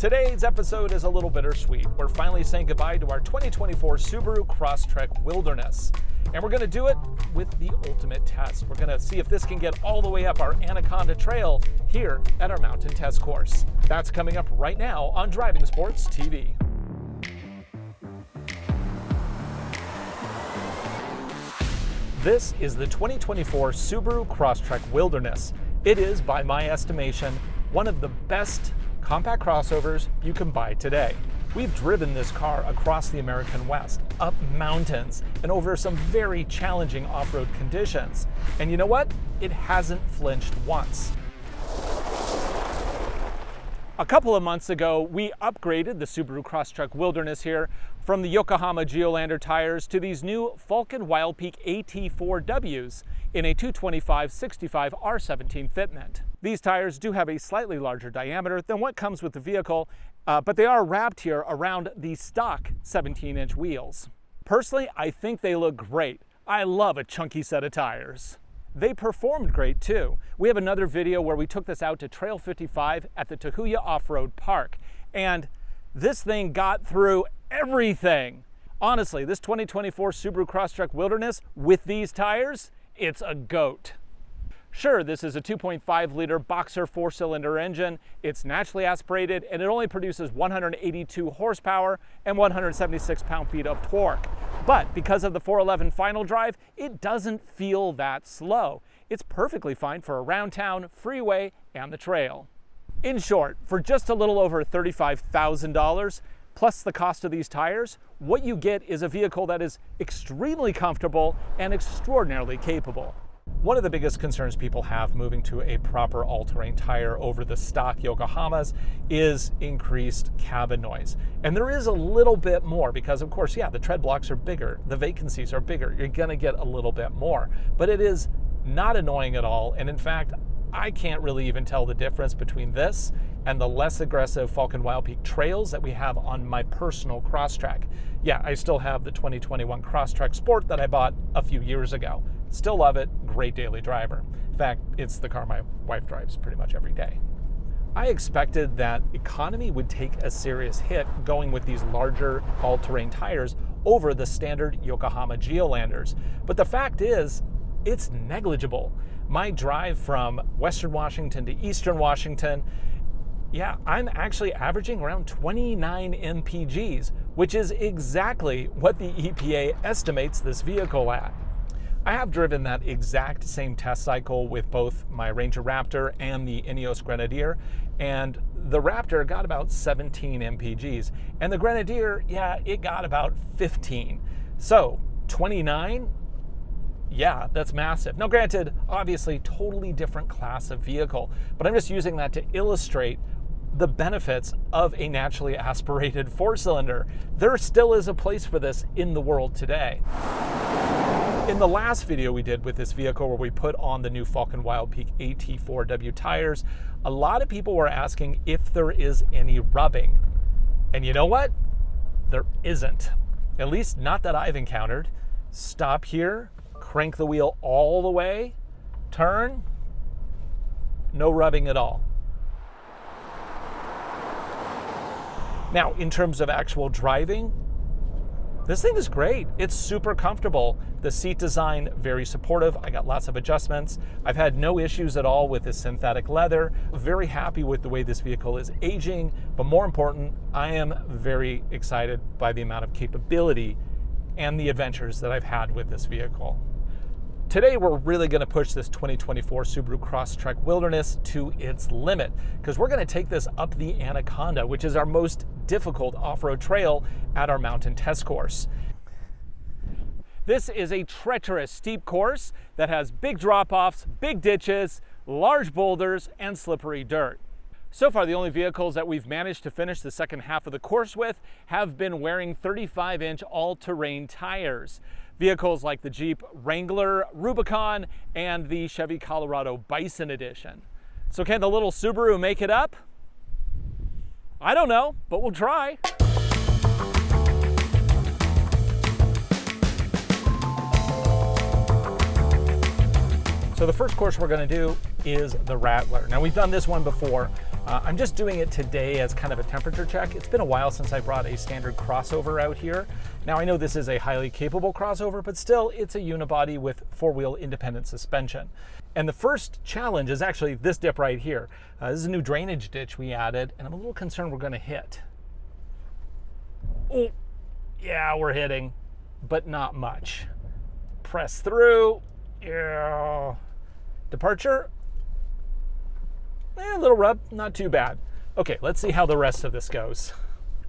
Today's episode is a little bittersweet. We're finally saying goodbye to our 2024 Subaru Crosstrek Wilderness. And we're going to do it with the ultimate test. We're going to see if this can get all the way up our Anaconda Trail here at our mountain test course. That's coming up right now on Driving Sports TV. This is the 2024 Subaru Crosstrek Wilderness. It is, by my estimation, one of the best compact crossovers you can buy today. We've driven this car across the American West, up mountains, and over some very challenging off-road conditions. And you know what? It hasn't flinched once. A couple of months ago, we upgraded the Subaru Crosstrek Wilderness here from the Yokohama Geolandar tires to these new Falken Wildpeak AT4Ws in a 225/65 R17 fitment. These tires do have a slightly larger diameter than what comes with the vehicle, but they are wrapped here around the stock 17-inch wheels. Personally, I think they look great. I love a chunky set of tires. They performed great too. We have another video where we took this out to Trail 55 at the Tahuya Off-Road Park, and this thing got through everything. Honestly, this 2024 Subaru Crosstrek Wilderness with these tires, it's a goat. Sure, this is a 2.5-liter boxer 4-cylinder engine. It's naturally aspirated, and it only produces 182 horsepower and 176 pound-feet of torque. But because of the 411 final drive, it doesn't feel that slow. It's perfectly fine for around town, freeway, and the trail. In short, for just a little over $35,000, plus the cost of these tires, what you get is a vehicle that is extremely comfortable and extraordinarily capable. One of the biggest concerns people have moving to a proper all-terrain tire over the stock Yokohamas is increased cabin noise. And there is a little bit more because, of course, yeah, the tread blocks are bigger, the vacancies are bigger, you're gonna get a little bit more. But it is not annoying at all, and in fact, I can't really even tell the difference between this and the less aggressive Falken Wildpeak trails that we have on my personal Crosstrek. Yeah, I still have the 2021 Crosstrek Sport that I bought a few years ago. Still love it, great daily driver. In fact, it's the car my wife drives pretty much every day. I expected that economy would take a serious hit going with these larger all-terrain tires over the standard Yokohama Geolandars. But the fact is, it's negligible. My drive from Western Washington to Eastern Washington, yeah, I'm actually averaging around 29 mpgs, which is exactly what the EPA estimates this vehicle at. I have driven that exact same test cycle with both my Ranger Raptor and the Ineos Grenadier, and the Raptor got about 17 mpgs, and the Grenadier, yeah, it got about 15. So 29, yeah, that's massive. Now granted, obviously totally different class of vehicle, but I'm just using that to illustrate the benefits of a naturally aspirated 4-cylinder. There still is a place for this in the world today. In the last video we did with this vehicle where we put on the new Falken Wildpeak AT4W tires, a lot of people were asking if there is any rubbing. And you know what? There isn't. At least not that I've encountered. Stop here, crank the wheel all the way, turn, no rubbing at all. Now, in terms of actual driving, this thing is great. It's super comfortable. The seat design, very supportive. I got lots of adjustments. I've had no issues at all with this synthetic leather. Very happy with the way this vehicle is aging, but more important, I am very excited by the amount of capability and the adventures that I've had with this vehicle. Today, we're really going to push this 2024 Subaru Crosstrek Wilderness to its limit because we're going to take this up the Anaconda, which is our most difficult off-road trail at our mountain test course. This is a treacherous, steep course that has big drop-offs, big ditches, large boulders, and slippery dirt. So far, the only vehicles that we've managed to finish the second half of the course with have been wearing 35-inch all-terrain tires. Vehicles like the Jeep Wrangler Rubicon and the Chevy Colorado Bison Edition. So can the little Subaru make it up? I don't know, but we'll try. So the first course we're going to do is the Rattler. Now, we've done this one before. I'm just doing it today as kind of a temperature check. It's been a while since I brought a standard crossover out here. Now, I know this is a highly capable crossover, but still, it's a unibody with four-wheel independent suspension. And the first challenge is actually this dip right here. This is a new drainage ditch we added, and I'm a little concerned we're gonna hit. Oh, yeah, we're hitting, but not much. Press through, yeah. Departure, a little rub, not too bad. Okay, let's see how the rest of this goes.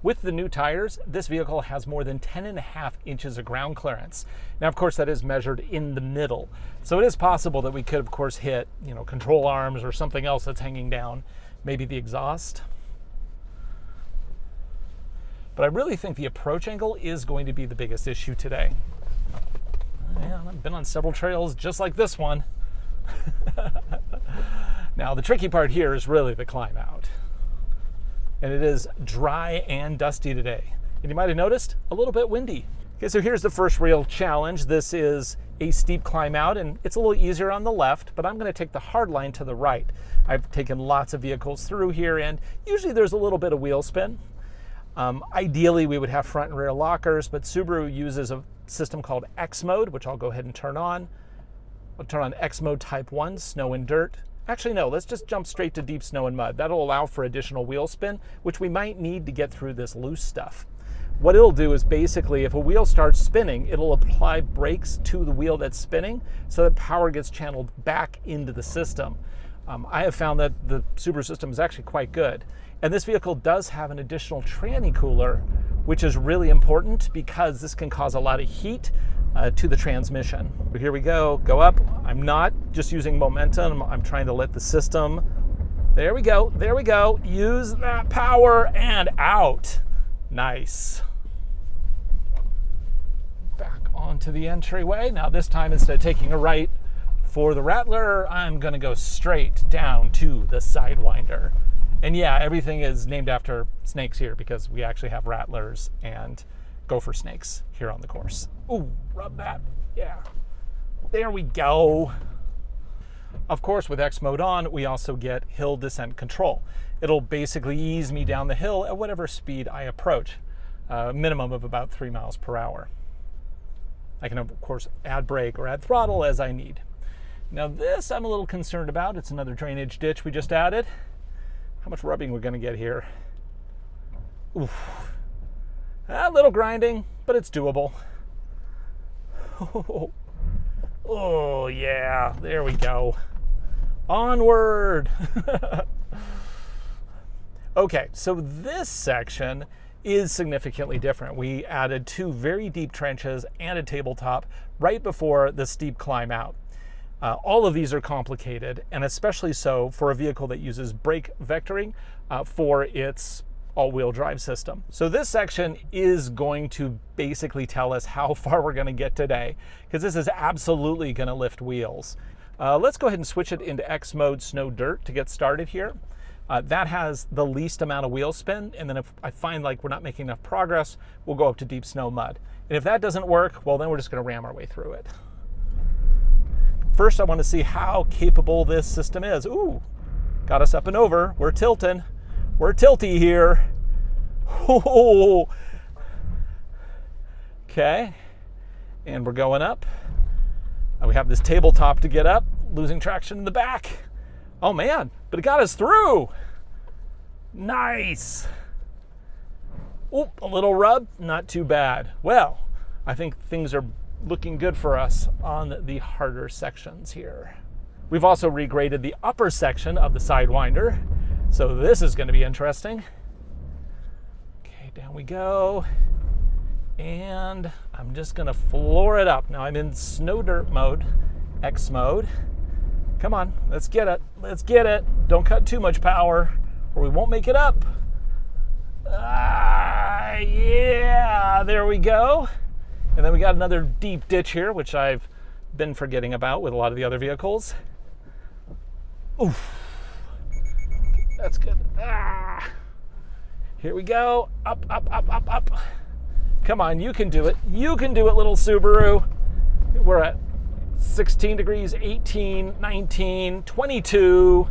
With the new tires, this vehicle has more than 10.5 inches of ground clearance. Now, of course, that is measured in the middle. So it is possible that we could, of course, hit, control arms or something else that's hanging down, maybe the exhaust. But I really think the approach angle is going to be the biggest issue today. Yeah, I've been on several trails just like this one. Now, the tricky part here is really the climb out. And it is dry and dusty today. And you might have noticed, a little bit windy. Okay, so here's the first real challenge. This is a steep climb out, and it's a little easier on the left, but I'm gonna take the hard line to the right. I've taken lots of vehicles through here, and usually there's a little bit of wheel spin. Ideally, we would have front and rear lockers, but Subaru uses a system called X mode, which I'll go ahead and turn on. I'll turn on X mode type 1, snow and dirt. Actually, no, let's just jump straight to deep snow and mud. That'll allow for additional wheel spin, which we might need to get through this loose stuff. What it'll do is basically, if a wheel starts spinning, it'll apply brakes to the wheel that's spinning so that power gets channeled back into the system. I have found that the Subaru system is actually quite good. And this vehicle does have an additional tranny cooler, which is really important because this can cause a lot of heat to the transmission. Here we go up. I'm not just using momentum, I'm trying to let the system, there we go, use that power and out. Nice. Back onto the entryway. Now this time, instead of taking a right for the Rattler, I'm gonna go straight down to the Sidewinder. And yeah, everything is named after snakes here because we actually have rattlers and gopher snakes here on the course. Ooh, rub that, yeah. There we go. Of course, with X mode on, we also get hill descent control. It'll basically ease me down the hill at whatever speed I approach, a minimum of about 3 miles per hour. I can, of course, add brake or add throttle as I need. Now this I'm a little concerned about. It's another drainage ditch we just added. How much rubbing we're gonna get here? Oof. A little grinding, but it's doable. Oh yeah, there we go. Onward. Okay, so this section is significantly different. We added 2 very deep trenches and a tabletop right before the steep climb out. All of these are complicated, and especially so for a vehicle that uses brake vectoring for its all-wheel drive system. So this section is going to basically tell us how far we're going to get today, because this is absolutely going to lift wheels. Let's go ahead and switch it into X mode snow dirt to get started here. That has the least amount of wheel spin, and then if I find like we're not making enough progress, we'll go up to deep snow mud. And if that doesn't work, well, then we're just going to ram our way through it. First, I want to see how capable this system is. Ooh, got us up and over. We're tilting. We're tilty here. Oh. Okay, and we're going up. We have this tabletop to get up, losing traction in the back. Oh man, but it got us through. Nice. Oh, a little rub, not too bad. Well, I think things are looking good for us on the harder sections here. We've also regraded the upper section of the Sidewinder, so this is going to be interesting. Okay, down we go, and I'm just going to floor it up. Now I'm in snow dirt mode, X mode. Come on, let's get it, let's get it. Don't cut too much power or we won't make it up. Yeah, there we go. And then we got another deep ditch here, which I've been forgetting about with a lot of the other vehicles. Oof. That's good. Here we go. Up, up, up, up, up. Come on, you can do it. You can do it, little Subaru. We're at 16 degrees, 18, 19, 22.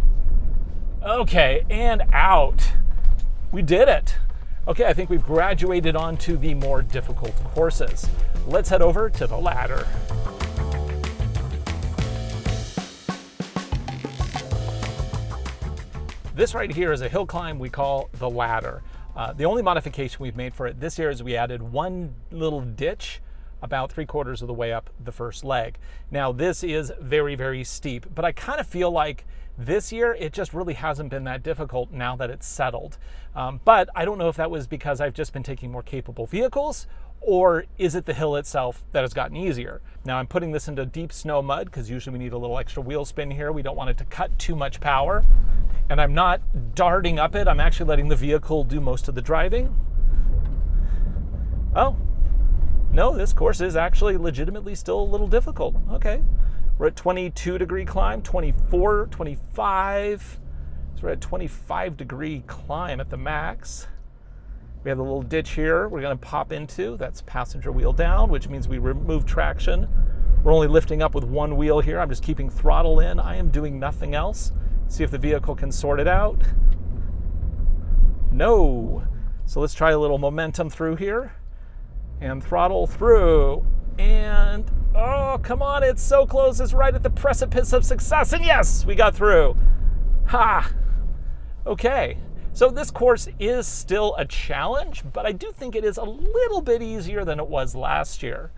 Okay, and out. We did it. Okay, I think we've graduated onto the more difficult courses. Let's head over to the ladder. This right here is a hill climb we call the ladder. The only modification we've made for it this year is we added one little ditch about 3/4 of the way up the first leg. Now this is very, very steep, but I kind of feel like this year it just really hasn't been that difficult now that it's settled. But I don't know if that was because I've just been taking more capable vehicles, or is it the hill itself that has gotten easier? Now I'm putting this into deep snow mud because usually we need a little extra wheel spin here. We don't want it to cut too much power. And I'm not darting up it. I'm actually letting the vehicle do most of the driving. Oh, no, this course is actually legitimately still a little difficult. Okay, we're at 22 degree climb, 24, 25. So we're at 25 degree climb at the max. We have a little ditch here we're gonna pop into. That's passenger wheel down, which means we remove traction. We're only lifting up with one wheel here. I'm just keeping throttle in. I am doing nothing else. See if the vehicle can sort it out. No. So let's try a little momentum through here and throttle through. And oh, come on, it's so close. It's right at the precipice of success. And yes, we got through. Ha. Okay. So this course is still a challenge, but I do think it is a little bit easier than it was last year.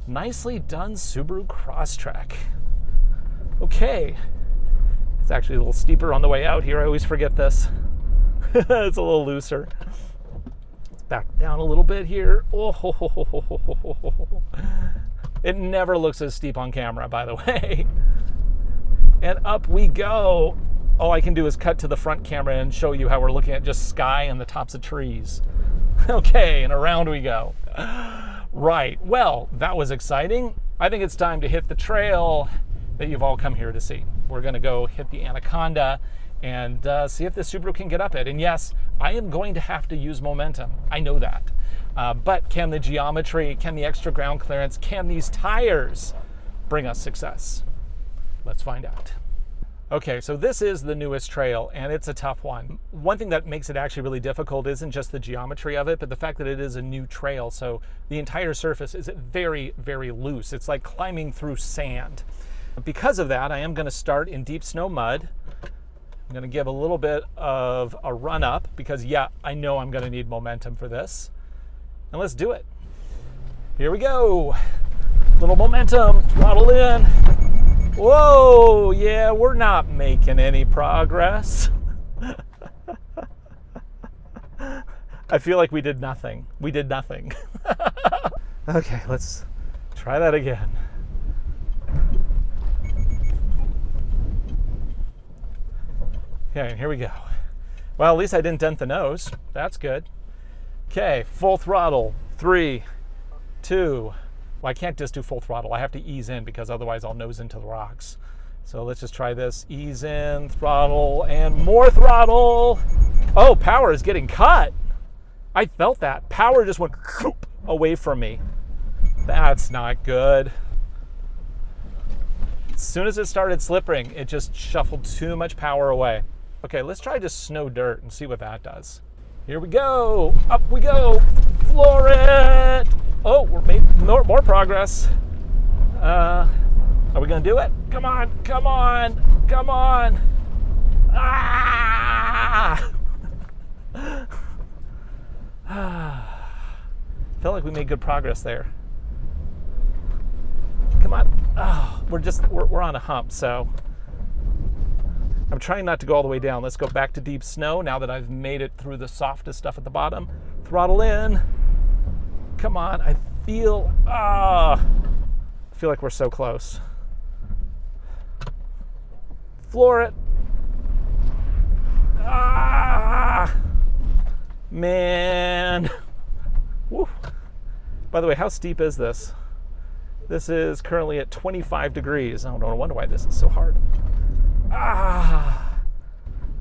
Nicely done, Subaru Crosstrek. Okay. It's actually a little steeper on the way out here. I always forget this. It's a little looser. Let's back down a little bit here. Oh, it never looks as steep on camera, by the way. And up we go. All I can do is cut to the front camera and show you how we're looking at just sky and the tops of trees. Okay, and around we go. Right, well, that was exciting. I think it's time to hit the trail that you've all come here to see. We're gonna go hit the Anaconda and see if the Subaru can get up it. And yes, I am going to have to use momentum. I know that. But can the geometry, can the extra ground clearance, can these tires bring us success? Let's find out. Okay, so this is the newest trail, and it's a tough one. One thing that makes it actually really difficult isn't just the geometry of it, but the fact that it is a new trail. So the entire surface is very, very loose. It's like climbing through sand. Because of that, I am going to start in deep snow mud. I'm going to give a little bit of a run up because, yeah, I know I'm going to need momentum for this. And let's do it. Here we go. Little momentum, throttle in. Whoa, yeah, we're not making any progress. I feel like we did nothing. We did nothing. Okay, let's try that again. Okay, here we go. Well, at least I didn't dent the nose. That's good. Okay, full throttle. 3, 2. Well, I can't just do full throttle. I have to ease in because otherwise I'll nose into the rocks. So let's just try this. Ease in, throttle, and more throttle. Oh, power is getting cut. I felt that. Power just went away from me. That's not good. As soon as it started slipping, it just shuffled too much power away. Okay, let's try just snow dirt and see what that does. Here we go. Up we go. Floor it. Oh, we're making more progress. Are we gonna do it? Come on, come on, come on. Ah! Felt like we made good progress there. Come on. Oh, we're on a hump, so I'm trying not to go all the way down. Let's go back to deep snow now that I've made it through the softest stuff at the bottom. Throttle in. Come on, I feel like we're so close. Floor it. Man. Woo. By the way, how steep is this? This is currently at 25 degrees. I don't wonder why this is so hard.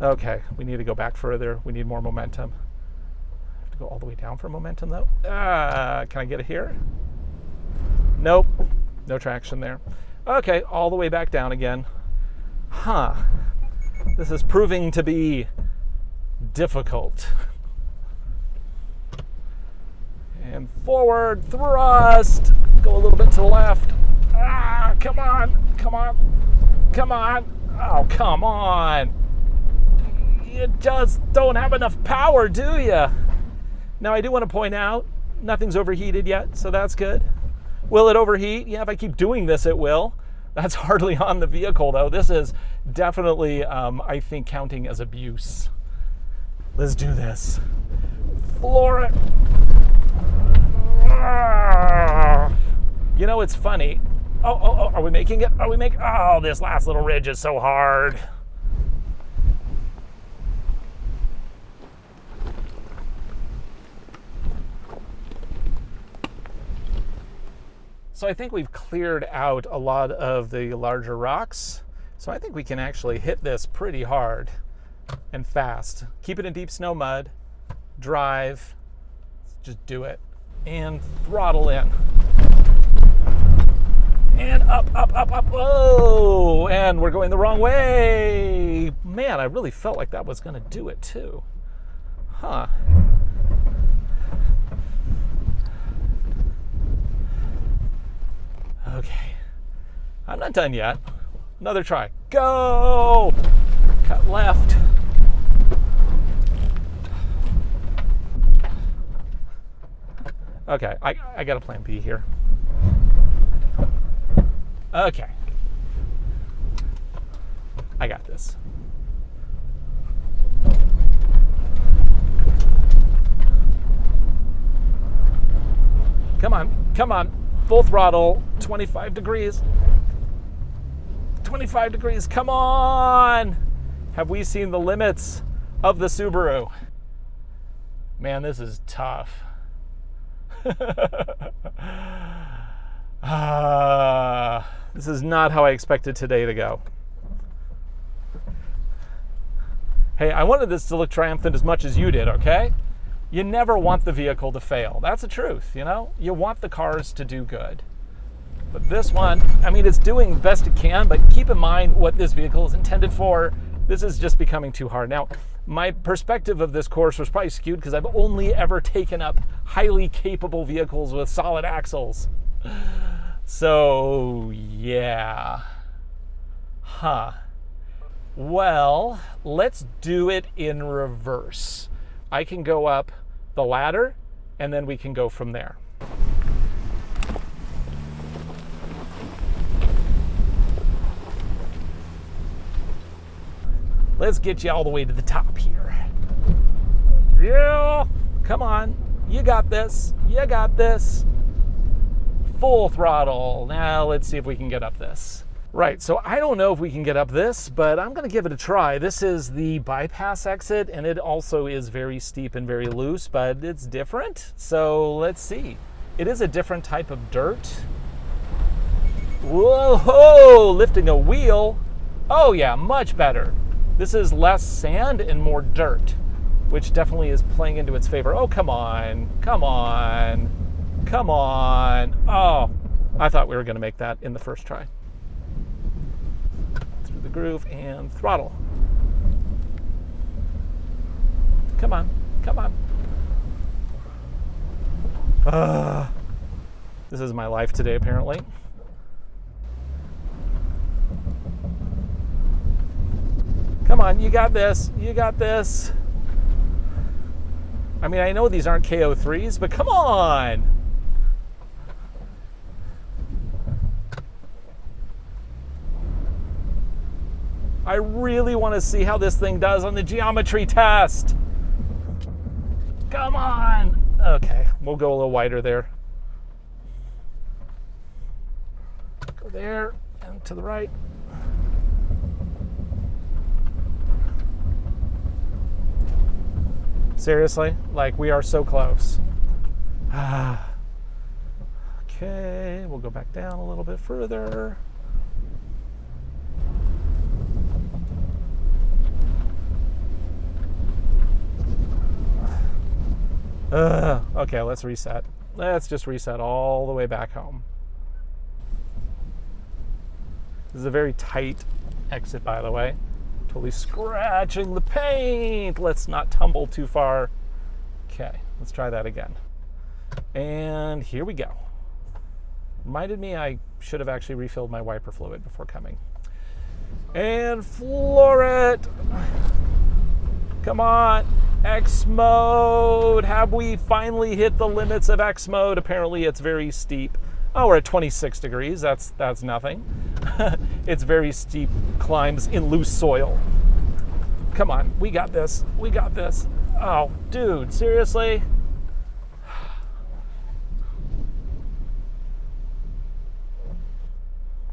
Okay, we need to go back further. We need more momentum. I have to go all the way down for momentum though. Can I get it here? Nope, no traction there. Okay, all the way back down again. Huh. This is proving to be difficult. And forward thrust. Go a little bit to the left. Ah, come on, come on, come on. Oh, come on. You just don't have enough power, do you? Now, I do want to point out, nothing's overheated yet, so that's good. Will it overheat? Yeah, if I keep doing this, it will. That's hardly on the vehicle, though. This is definitely, I think, counting as abuse. Let's do this. Floor it. You know, it's funny. Oh, are we making it? Are we making? Oh, this last little ridge is so hard. So I think we've cleared out a lot of the larger rocks. So I think we can actually hit this pretty hard and fast. Keep it in deep snow mud, drive, just do it. And throttle in. And up, up, up, up, whoa! And we're going the wrong way. Man, I really felt like that was gonna do it too. Huh. Okay, I'm not done yet. Another try. Go! Cut left. Okay, I got a plan B here. Okay. I got this. Come on, come on. Full throttle, 25 degrees. 25 degrees, come on! Have we seen the limits of the Subaru? Man, this is tough. This is not how I expected today to go. Hey, I wanted this to look triumphant as much as you did, okay? You never want the vehicle to fail. That's the truth, you know? You want the cars to do good. But this one, I mean, it's doing the best it can, but keep in mind what this vehicle is intended for. This is just becoming too hard. Now, my perspective of this course was probably skewed because I've only ever taken up highly capable vehicles with solid axles. So, yeah. Huh. Well, let's do it in reverse. I can go up the ladder, and then we can go from there. Let's get you all the way to the top here. Yeah, come on. You got this. You got this. Full throttle. Now let's see if we can get up this. Right, so I don't know if we can get up this, but I'm gonna give it a try. This is the bypass exit, and it also is very steep and very loose, but it's different. So let's see. It is a different type of dirt. Whoa, lifting a wheel. Oh yeah, much better. This is less sand and more dirt, which definitely is playing into its favor. Oh, come on, come on, come on. Oh, I thought we were gonna make that in the first try. Through the groove and throttle. Come on, come on. This is my life today, apparently. Come on, you got this, you got this. I mean, I know these aren't KO3s, but come on. I really want to see how this thing does on the geometry test. Come on. Okay, we'll go a little wider there. Go there and to the right. Seriously, like we are so close. Okay, we'll go back down a little bit further. Okay, let's reset. Let's just reset all the way back home. This is a very tight exit, by the way. Totally scratching the paint. Let's not tumble too far. Okay, let's try that again. And here we go. Reminded me I should have actually refilled my wiper fluid before coming. And floor it. Come on, X mode. Have we finally hit the limits of X mode? Apparently it's very steep. Oh, we're at 26 degrees. That's nothing. It's very steep climbs in loose soil. Come on, we got this. We got this. Oh, dude, seriously?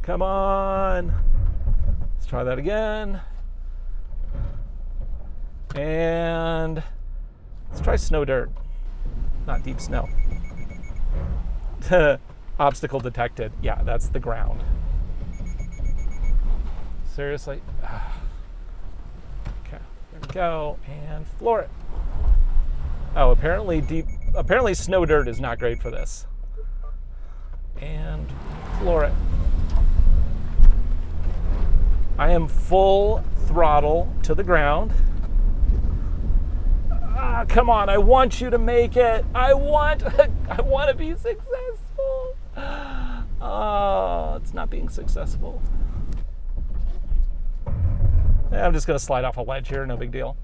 Come on. Let's try that again. And let's try snow dirt, not deep snow. Obstacle detected. Yeah, that's the ground. Seriously? Okay, there we go, and floor it. Oh, apparently snow dirt is not great for this. And floor it. I am full throttle to the ground. Come on, I want you to make it. I want to be successful. Oh, it's not being successful. I'm just gonna slide off a ledge here, no big deal.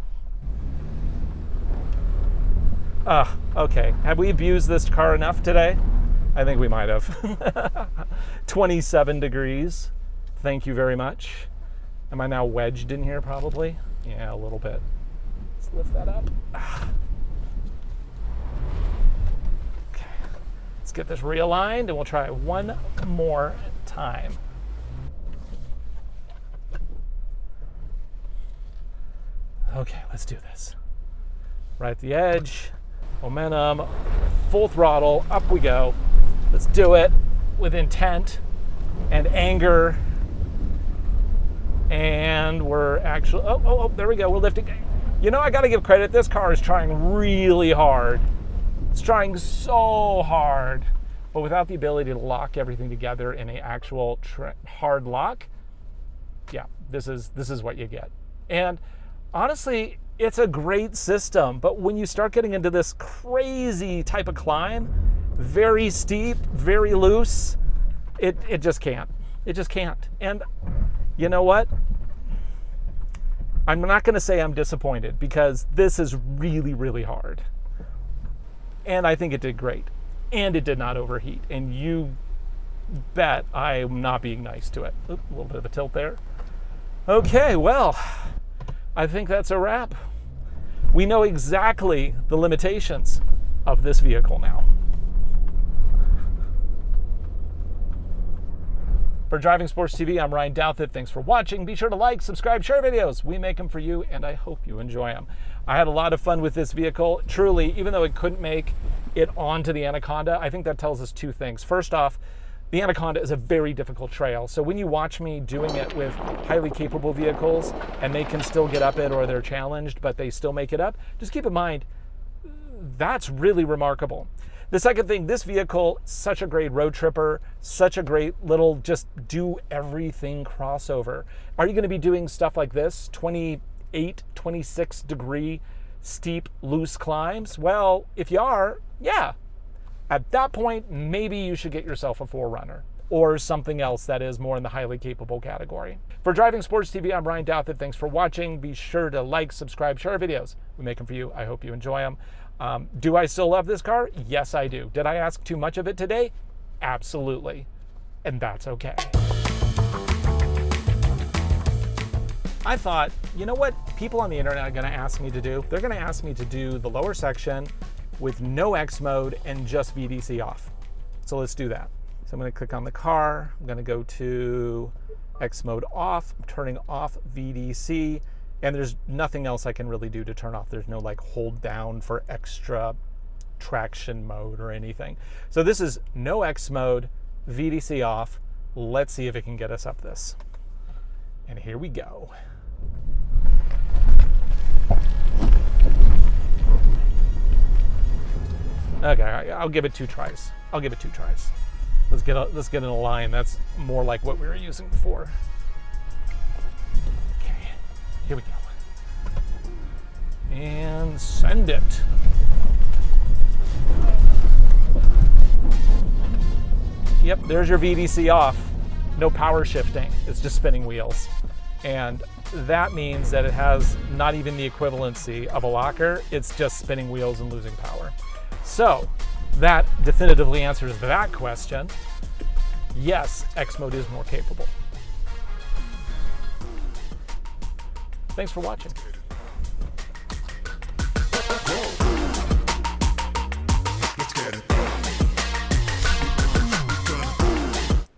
Okay, have we abused this car enough today? I think we might have. 27 degrees, thank you very much. Am I now wedged in here probably? Yeah, a little bit. Let's lift that up. Okay, let's get this realigned and we'll try it one more time. Okay, let's do this. Right at the edge, momentum, full throttle, up we go. Let's do it with intent and anger. And we're actually, there we go, we're lifting. You know, I gotta give credit, this car is trying really hard. It's trying so hard, but without the ability to lock everything together in an actual hard lock, yeah, this is what you get. And honestly, it's a great system, but when you start getting into this crazy type of climb, very steep, very loose, it just can't. It just can't. And you know what? I'm not going to say I'm disappointed because this is really, really hard. And I think it did great. And it did not overheat. And you bet I'm not being nice to it. Oop, a little bit of a tilt there. Okay, well, I think that's a wrap. We know exactly the limitations of this vehicle now. For Driving Sports TV, I'm Ryan Douthit. Thanks for watching. Be sure to like, subscribe, share videos. We make them for you, and I hope you enjoy them. I had a lot of fun with this vehicle. Truly, even though it couldn't make it onto the Anaconda, I think that tells us two things. First off, the Anaconda is a very difficult trail. So when you watch me doing it with highly capable vehicles, and they can still get up it or they're challenged, but they still make it up, just keep in mind, that's really remarkable. The second thing, this vehicle, such a great road tripper, such a great little just do everything crossover. Are you going to be doing stuff like this, 28, 26 degree steep, loose climbs? Well, if you are, yeah. At that point, maybe you should get yourself a 4Runner or something else that is more in the highly capable category. For Driving Sports TV, I'm Ryan Douthit. Thanks for watching. Be sure to like, subscribe, share videos. We make them for you. I hope you enjoy them. Do I still love this car? Yes, I do. Did I ask too much of it today? Absolutely. And that's okay. I thought, you know what people on the internet are going to ask me to do? They're going to ask me to do the lower section with no X mode and just VDC off. So let's do that. So I'm going to click on the car. I'm going to go to X mode off. I'm turning off VDC. And there's nothing else I can really do to turn off. There's no like hold down for extra traction mode or anything. So this is no X mode, VDC off. Let's see if it can get us up this. And here we go. Okay, I'll give it 2 tries. I'll give it 2 tries. Let's get in a line. That's more like what we were using before. Okay, here we go. And send it. Yep, there's your VDC off. No power shifting, it's just spinning wheels. And that means that it has not even the equivalency of a locker, it's just spinning wheels and losing power. So that definitively answers that question. Yes, X mode is more capable. Thanks for watching.